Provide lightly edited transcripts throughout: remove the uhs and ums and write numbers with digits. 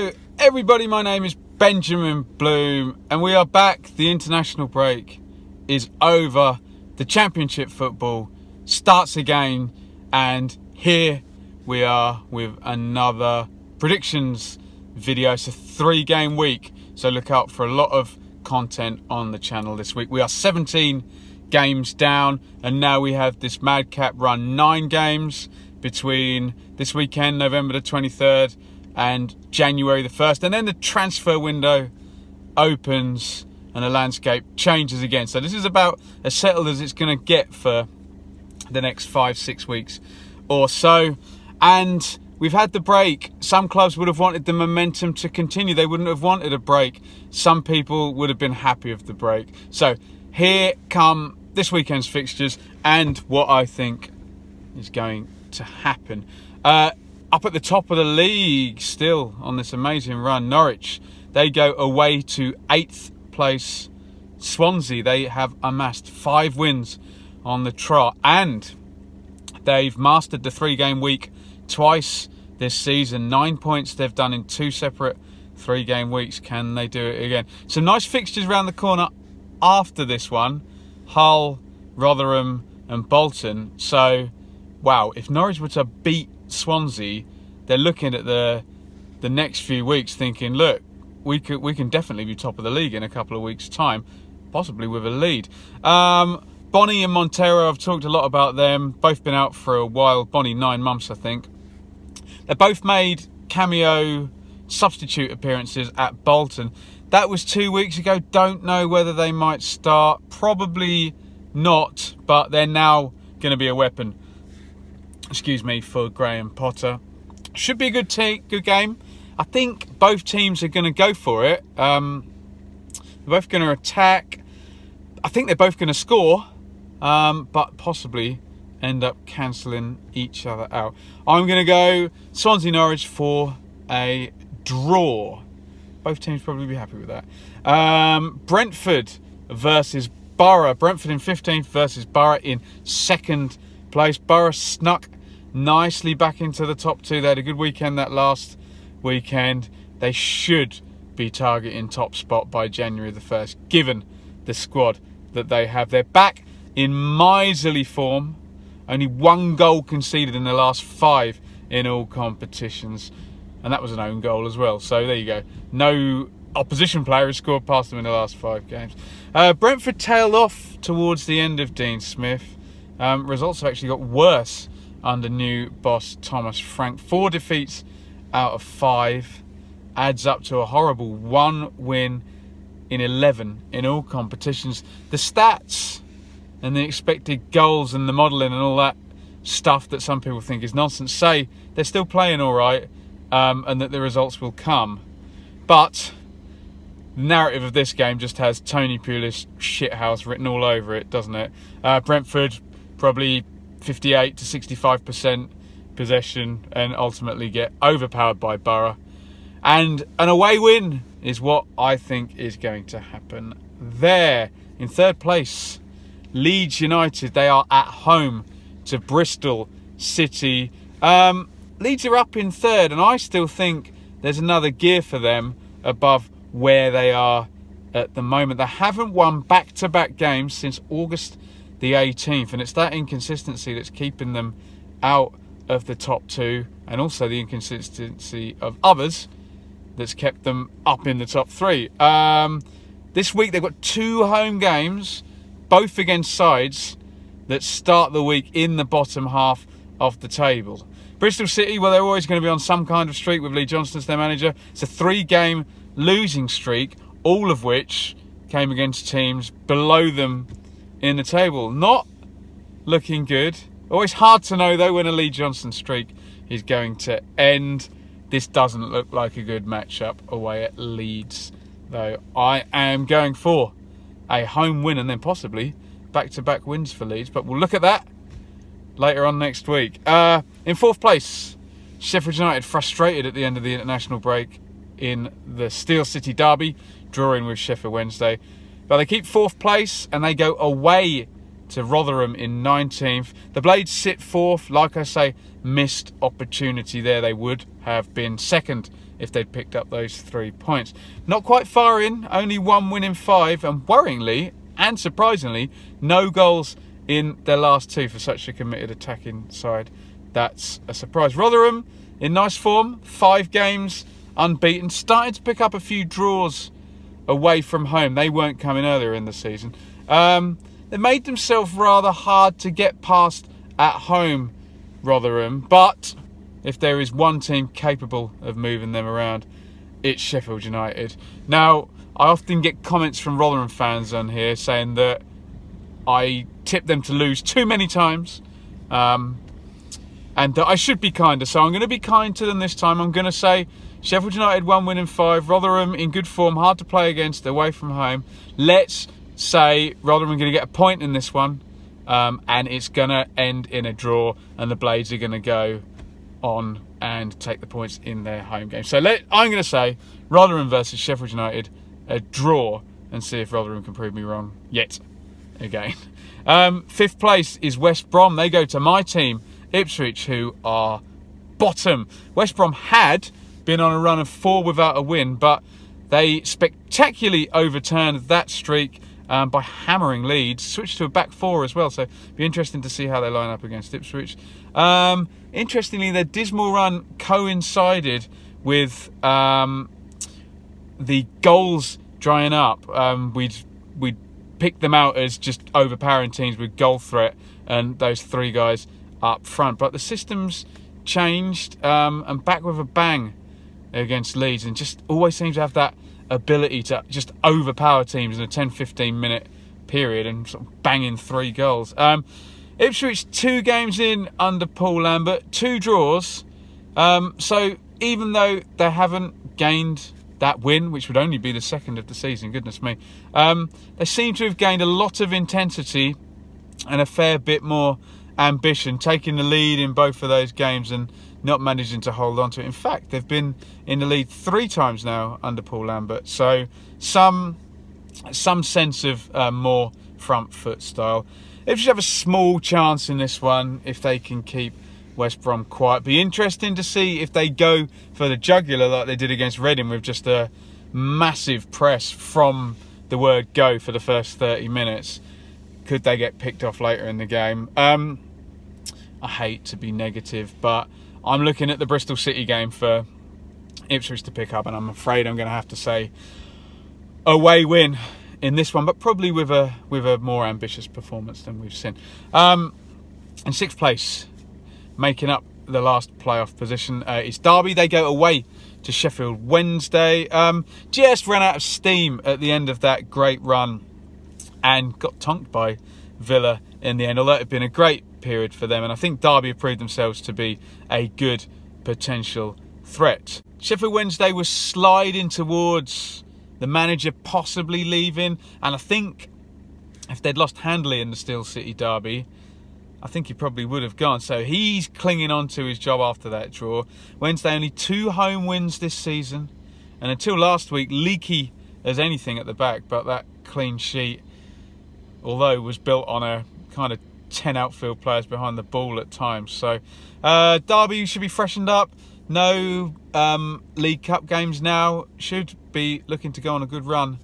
Hello everybody, my name is Benjamin Bloom and we are back. The international break is over. The championship football starts again and here we are with another predictions video. It's a 3-game week, so look out for a lot of content on the channel this week. We are 17 games down and now we have this madcap run, 9 games between this weekend, November the 23rd and January the 1st, and then the transfer window opens and the landscape changes again. So this is about as settled as it's going to get for the next 5-6 weeks or so. And we've had the break. Some clubs would have wanted the momentum to continue. They wouldn't have wanted a break. Some people would have been happy with the break. So here come this weekend's fixtures and what I think is going to happen. Up at the top of the league, still on this amazing run, Norwich, they go away to 8th place Swansea. They have amassed 5 wins on the trot and they've mastered the 3-game week twice this season. 9 points they've done in 2 separate 3-game weeks. Can they do it again? Some nice fixtures around the corner after this one. Hull, Rotherham and Bolton. So, wow, if Norwich were to beat Swansea, they're looking at the next few weeks thinking, look, we can definitely be top of the league in a couple of weeks' time, possibly with a lead. Bonny and Montero, I've talked a lot about them. Both been out for a while. Bonny 9 months, I think. They both made cameo substitute appearances at Bolton. That was 2 weeks ago. Don't know whether they might start. Probably not, but they're now going to be a weapon, excuse me, for Graham Potter. Should be a good game. I think both teams are going to go for it. They're both going to attack. I think they're both going to score, but possibly end up cancelling each other out. I'm going to go Swansea Norwich for a draw. Both teams probably be happy with that. Brentford versus Borough. Brentford in 15th versus Borough in 2nd place. Borough snuck nicely back into the top 2. They had a good weekend that last weekend. They should be targeting top spot by January the 1st, given the squad that they have. They're back in miserly form. Only 1 goal conceded in the last 5 in all competitions. And that was an own goal as well. So there you go. No opposition player has scored past them in the last 5 games. Brentford tailed off towards the end of Dean Smith. Results have actually got worse under new boss Thomas Frank. 4 defeats out of 5 adds up to a horrible 1 win in 11 in all competitions. The stats and the expected goals and the modelling and all that stuff that some people think is nonsense say they're still playing all right, and that the results will come. But the narrative of this game just has Tony Pulis shithouse written all over it, doesn't it? Brentford probably 58 to 65% possession and ultimately get overpowered by Borough. And an away win is what I think is going to happen there. In 3rd place, Leeds United. They are at home to Bristol City. Leeds are up in 3rd and I still think there's another gear for them above where they are at the moment. They haven't won back-to-back games since August the 18th, and it's that inconsistency that's keeping them out of the top 2, and also the inconsistency of others that's kept them up in the top 3. This week they've got 2 home games, both against sides that start the week in the bottom half of the table. Bristol City, well, they're always going to be on some kind of streak with Lee Johnson as their manager. It's a 3-game losing streak, all of which came against teams below them in the table. Not looking good. Always hard to know though when a Lee Johnson streak is going to end. This doesn't look like a good matchup away at Leeds though. I am going for a home win and then possibly back-to-back wins for Leeds, but we'll look at that later on next week. In 4th place, Sheffield United, frustrated at the end of the international break in the Steel City derby, drawing with Sheffield Wednesday. But they keep 4th place and they go away to Rotherham in 19th. The Blades sit 4th. Like I say, missed opportunity there. They would have been 2nd if they'd picked up those 3 points. Not quite far in, only 1 win in 5, and worryingly and surprisingly, no goals in their last 2 for such a committed attacking side. That's a surprise. Rotherham in nice form, 5 games unbeaten, started to pick up a few draws away from home. They weren't coming earlier in the season. They made themselves rather hard to get past at home, Rotherham, but if there is one team capable of moving them around, it's Sheffield United. Now, I often get comments from Rotherham fans on here saying that I tip them to lose too many times, and that I should be kinder. So I'm going to be kind to them this time. I'm going to say Sheffield United 1 win in 5, Rotherham in good form, hard to play against, away from home. Let's say Rotherham are going to get a point in this one, and it's going to end in a draw, and the Blades are going to go on and take the points in their home game. So I'm going to say Rotherham versus Sheffield United, a draw, and see if Rotherham can prove me wrong yet again. 5th place is West Brom. They go to my team, Ipswich, who are bottom. West Brom had been on a run of 4 without a win, but they spectacularly overturned that streak by hammering Leeds, switched to a back 4 as well, so it'll be interesting to see how they line up against Ipswich. Interestingly, their dismal run coincided with the goals drying up. We'd picked them out as just overpowering teams with goal threat, and those 3 guys up front, but the system's changed, and back with a bang against Leeds, and just always seems to have that ability to just overpower teams in a 10-15 minute period and sort of bang in 3 goals. Ipswich 2 games in under Paul Lambert, 2 draws, so even though they haven't gained that win, which would only be the 2nd of the season, goodness me, they seem to have gained a lot of intensity and a fair bit more ambition, taking the lead in both of those games and not managing to hold on to it. In fact, they've been in the lead 3 times now under Paul Lambert, so some sense of more front foot style. They just have a small chance in this one if they can keep West Brom quiet. Be interesting to see if they go for the jugular like they did against Reading, with just a massive press from the word go for the first 30 minutes. Could they get picked off later in the game? I hate to be negative, but I'm looking at the Bristol City game for Ipswich to pick up, and I'm afraid I'm going to have to say away win in this one, but probably with a more ambitious performance than we've seen. In 6th place, making up the last playoff position, is Derby. They go away to Sheffield Wednesday. Just ran out of steam at the end of that great run and got tonked by Villa in the end, although it had been a great period for them, and I think Derby have proved themselves to be a good potential threat. Sheffield Wednesday was sliding towards the manager possibly leaving, and I think if they'd lost handily in the Steel City derby, I think he probably would have gone. So he's clinging on to his job after that draw. Wednesday only 2 home wins this season, and until last week leaky as anything at the back, but that clean sheet, although was built on a kind of 10 outfield players behind the ball at times. So Derby should be freshened up. No League Cup games now. Should be looking to go on a good run.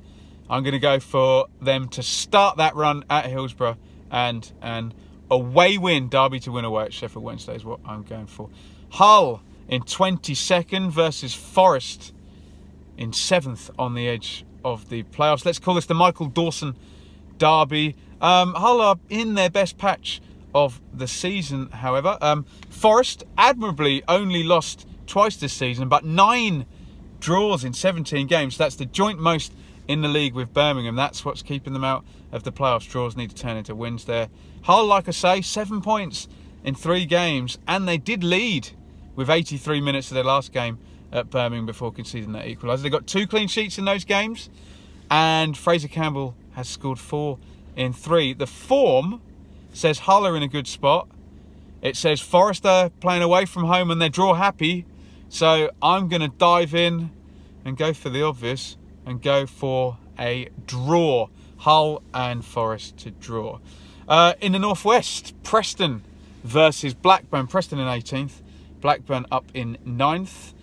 I'm going to go for them to start that run at Hillsborough, and an away win. Derby to win away at Sheffield Wednesday is what I'm going for. Hull in 22nd versus Forest in 7th on the edge of the playoffs. Let's call this the Michael Dawson derby. Hull are in their best patch of the season, however. Forest admirably only lost twice this season, but 9 draws in 17 games. That's the joint most in the league with Birmingham. That's what's keeping them out of the playoffs. Draws need to turn into wins there. Hull, like I say, 7 points in 3 games, and they did lead with 83 minutes of their last game at Birmingham before conceding that equaliser. They got 2 clean sheets in those games, and Fraser Campbell has scored 4 in 3. The form says Hull are in a good spot. It says Forest are playing away from home and they're draw happy. So I'm going to dive in and go for the obvious and go for a draw. Hull and Forest to draw. In the northwest, Preston versus Blackburn. Preston in 18th, Blackburn up in 9th.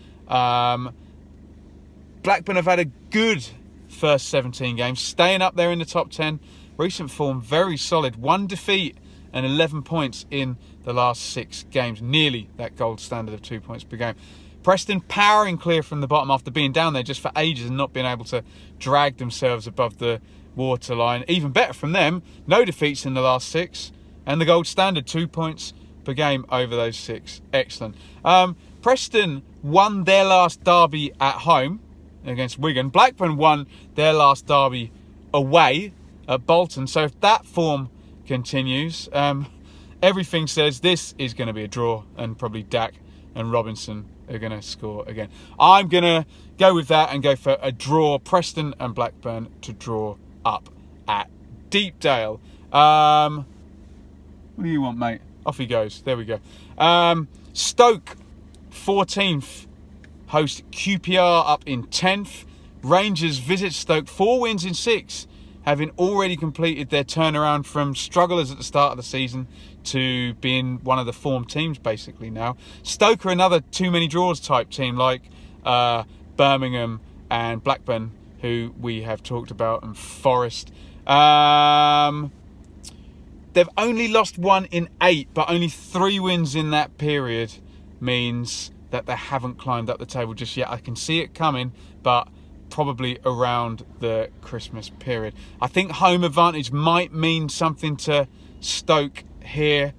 Blackburn have had a good first 17 games, staying up there in the top 10. Recent form very solid. 1 defeat and 11 points in the last 6 games. Nearly that gold standard of 2 points per game. Preston powering clear from the bottom after being down there just for ages and not being able to drag themselves above the waterline. Even better from them, no defeats in the last 6. And the gold standard, 2 points per game over those 6. Excellent. Preston won their last derby at home against Wigan. Blackburn won their last derby away at Bolton. So if that form continues, everything says this is going to be a draw, and probably Dak and Robinson are going to score again. I'm going to go with that and go for a draw. Preston and Blackburn to draw up at Deepdale. What do you want, mate? Off he goes. There we go. Stoke, 14th. Host QPR up in 10th. Rangers visit Stoke. 4 wins in 6. Having already completed their turnaround from strugglers at the start of the season to being one of the form teams basically now. Stoke are another too many draws type team like Birmingham and Blackburn, who we have talked about, and Forest. They've only lost 1 in 8, but only 3 wins in that period means that they haven't climbed up the table just yet. I can see it coming, but probably around the Christmas period. I think home advantage might mean something to Stoke here.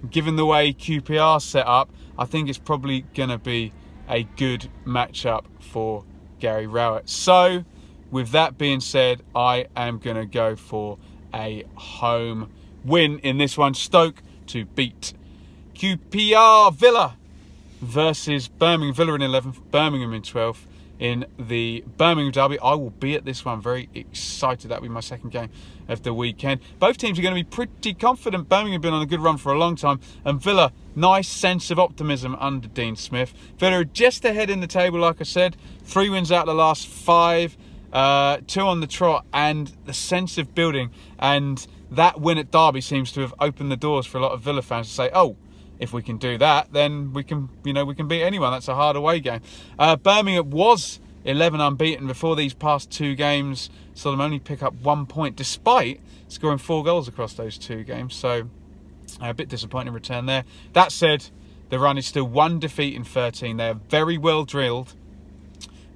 Given the way QPR set up, I think it's probably going to be a good matchup for Gary Rowett. So, with that being said, I am going to go for a home win in this one. Stoke to beat QPR. Villa versus Birmingham. Villa in 11th, Birmingham in 12th. In the Birmingham derby, I will be at this one. Very excited. That'll be my second game of the weekend. Both teams are going to be pretty confident. Birmingham have been on a good run for a long time, and Villa, nice sense of optimism under Dean Smith. Villa are just ahead in the table, like I said. 3 wins out of the last 5, 2 on the trot, and the sense of building. And that win at Derby seems to have opened the doors for a lot of Villa fans to say, oh, if we can do that, then we can, we can beat anyone. That's a hard away game. Birmingham was 11 unbeaten before these past 2 games. Saw them only pick up 1 point, despite scoring 4 goals across those 2 games. So a bit disappointing return there. That said, the run is still 1 defeat in 13. They are very well drilled,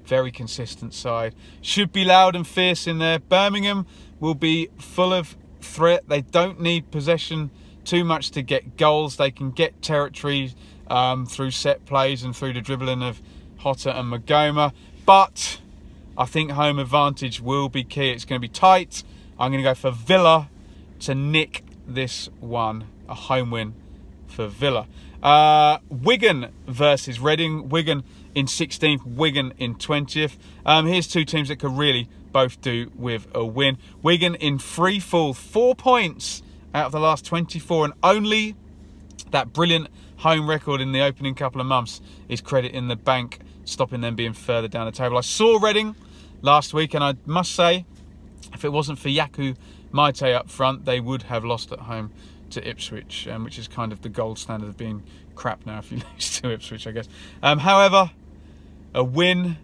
very consistent side. Should be loud and fierce in there. Birmingham will be full of threat. They don't need possession too much to get goals. They can get territory through set plays and through the dribbling of Hotter and Magoma. But I think home advantage will be key. It's going to be tight. I'm going to go for Villa to nick this one. A home win for Villa. Wigan versus Reading. Wigan in 16th, Wigan in 20th. Here's 2 teams that could really both do with a win. Wigan in free fall, 4 points out of the last 24, and only that brilliant home record in the opening couple of months is credit in the bank, stopping them being further down the table. I saw Reading last week, and I must say, if it wasn't for Yaku Maite up front, they would have lost at home to Ipswich, which is kind of the gold standard of being crap now if you lose to Ipswich, I guess. However, a win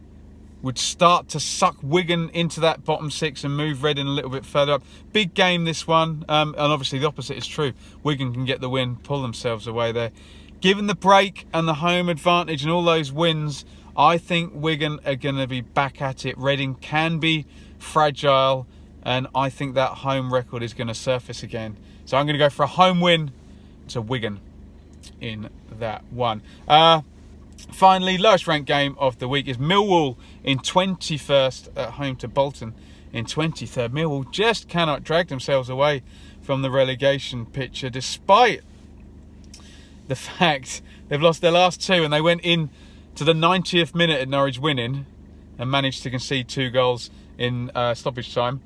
would start to suck Wigan into that bottom 6 and move Reading a little bit further up. Big game, this one. And obviously the opposite is true. Wigan can get the win, pull themselves away there. Given the break and the home advantage and all those wins, I think Wigan are going to be back at it. Reading can be fragile, and I think that home record is going to surface again. So I'm going to go for a home win to Wigan in that one. Finally, lowest ranked game of the week is Millwall in 21st at home to Bolton in 23rd. Millwall just cannot drag themselves away from the relegation picture, despite the fact they've lost their last 2, and they went in to the 90th minute at Norwich winning and managed to concede 2 goals in stoppage time.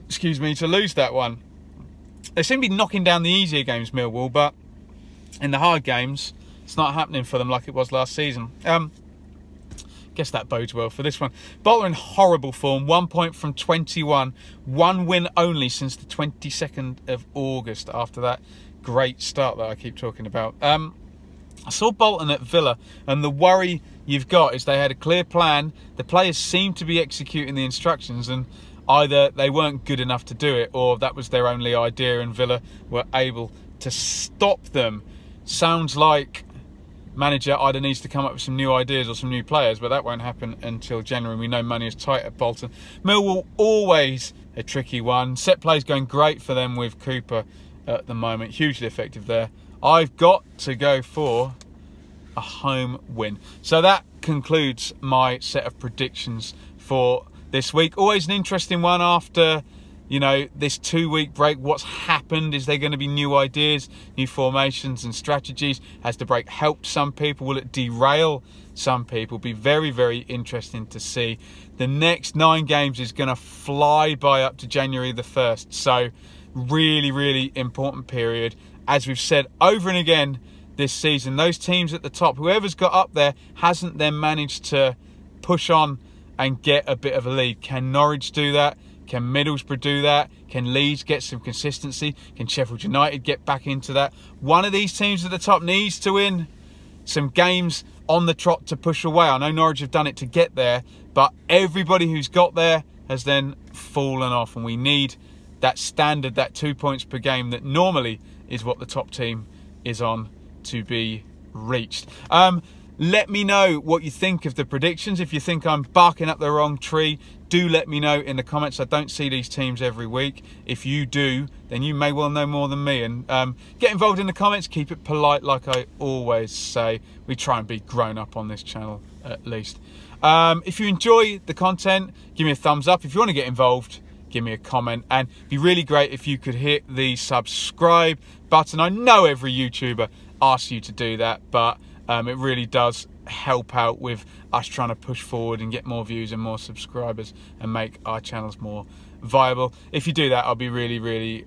Excuse me, to lose that one. They seem to be knocking down the easier games, Millwall, but in the hard games, it's not happening for them like it was last season. Guess that bodes well for this one. Bolton in horrible form. 1 point from 21. 1 win only since the 22nd of August after that great start that I keep talking about. I saw Bolton at Villa, and the worry you've got is they had a clear plan. The players seemed to be executing the instructions, and either they weren't good enough to do it, or that was their only idea, and Villa were able to stop them. Sounds like manager either needs to come up with some new ideas or some new players, but that won't happen until January. We know money is tight at Bolton. Millwall, always a tricky one. Set plays going great for them with Cooper at the moment. Hugely effective there. I've got to go for a home win. So that concludes my set of predictions for this week. Always an interesting one after, you know, this 2-week break. What's happened? Is there going to be new ideas, new formations and strategies? Has the break helped some people? Will it derail some people? Be very, very interesting to see. The next 9 games is going to fly by up to January the 1st. So really, really important period. As we've said over and again this season, those teams at the top, whoever's got up there hasn't then managed to push on and get a bit of a lead. Can Norwich do that? Can Middlesbrough do that? Can Leeds get some consistency? Can Sheffield United get back into that? One of these teams at the top needs to win some games on the trot to push away. I know Norwich have done it to get there, but everybody who's got there has then fallen off, and we need that standard, that 2 points per game that normally is what the top team is on, to be reached. Let me know what you think of the predictions. If you think I'm barking up the wrong tree, do let me know in the comments. I don't see these teams every week. If you do, then you may well know more than me. And get involved in the comments. Keep it polite, like I always say. We try and be grown up on this channel, at least. If you enjoy the content, give me a thumbs up. If you want to get involved, give me a comment. And it'd be really great if you could hit the subscribe button. I know every YouTuber asks you to do that, but it really does help out with us trying to push forward and get more views and more subscribers and make our channels more viable. If you do that, I'll be really, really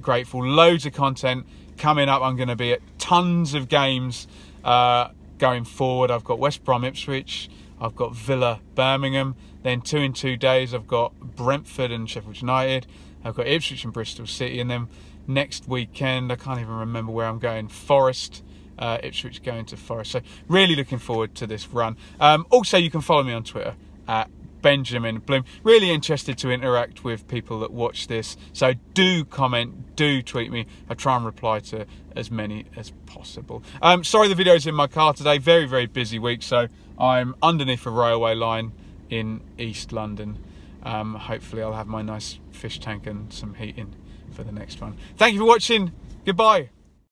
grateful. Loads of content coming up. I'm going to be at tons of games going forward. I've got West Brom Ipswich, I've got Villa Birmingham, then 2 in 2 days I've got Brentford and Sheffield United, I've got Ipswich and Bristol City, and then next weekend, I can't even remember where I'm going, Forest, Ipswich going to Forest. So really looking forward to this run. Also, you can follow me on Twitter at Benjamin Bloom. Really interested to interact with people that watch this. So do comment, do tweet me. I try and reply to as many as possible. Sorry the video's in my car today. Very, very busy week. So I'm underneath a railway line in East London. Hopefully I'll have my nice fish tank and some heating for the next one. Thank you for watching. Goodbye.